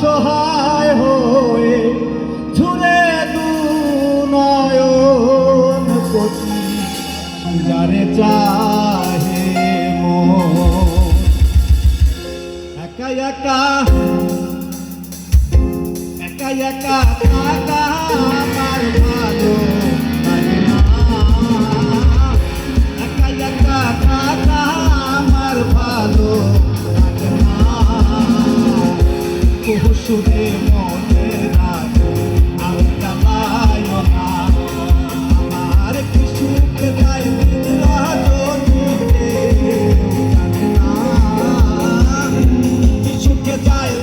অসহায় হয়ে ঝুরে দু নয়ন পতি যারে চাহে মন একা একা একা একা থাকা আমার ভালো লাগে না একা একা থাকা আমার ভালো লাগে না সুরে মনে রাখো আর জ্বালায় না আমার কি সুখ যায় সুখে যায়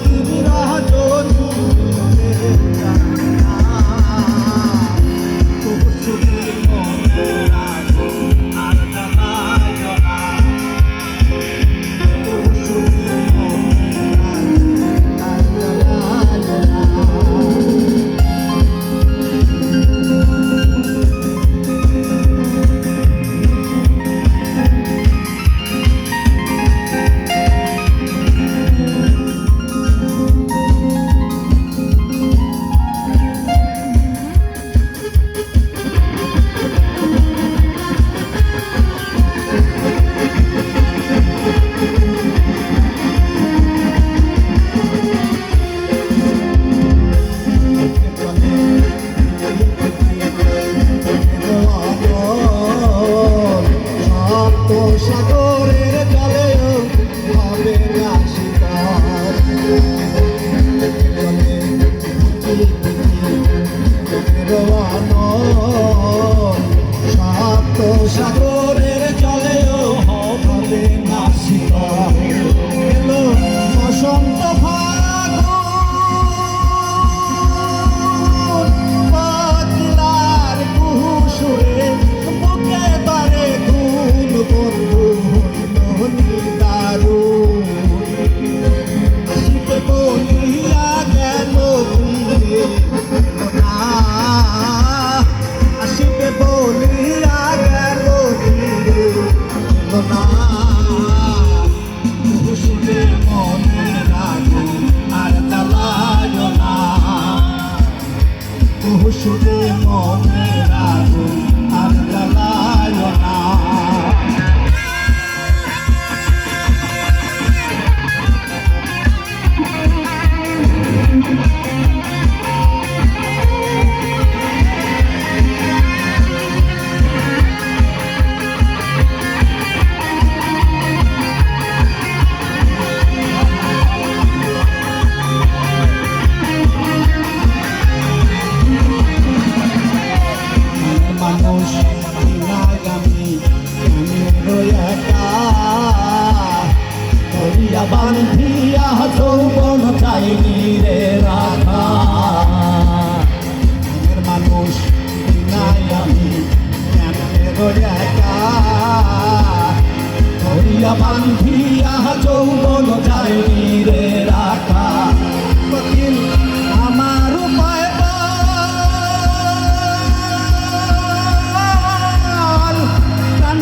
সাগরের জলেও হবে না শিকার সাত সাগরের জলেও হবে না শিকার এলো বসন্ত পাগলার কুহুসুরে বুকে বারে গুণ বন্ধু দারু আসিতে বলিয়া গেল না আসিতে বলিয়া গেল না শুনে মনে রাখো আর জ্বালায় না শুনে মনে রাখো আর জ্বালায় না মানুষ ধরিয়া বান্ধিয়া যৌবন চাইনি রে রাখা মানুষ নাই আমি একা ধরিয়া বান্ধিয়া যৌবন চাইনি রে রাখা আমার উপায়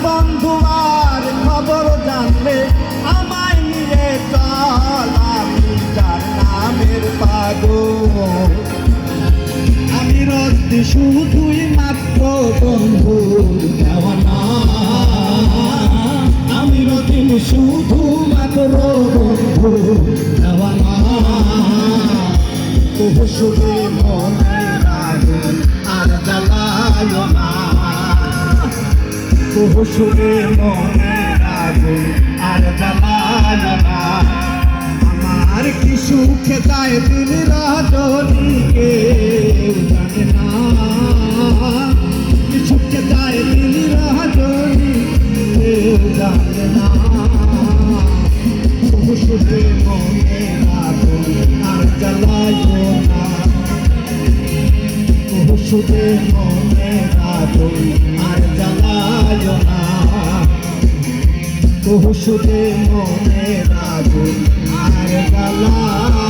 বন্ধুবার খবর জানলে আমায় নিয়ে চল আমি যার নামের পাগল আমি রদ্দি শুধুই মাত্র বন্ধুর দেওয়ানা আমি রদ্দি শুধু মাত্র বন্ধুর দেওয়ানা তবু শুধু মনে রাখো আর জ্বালায় না শুনে মনে রাখো আর জ্বালায় না আমার কি সুখে যায় দিন রজনী কেউ জানে না কি সুখে যায় দিন রজনী কেউ জানে না শুনে মনে রাখো আর জ্বালায় না শুনে মনে রাখো আর জ্বালায় না শুনে মনে রাখো আর জ্বালায়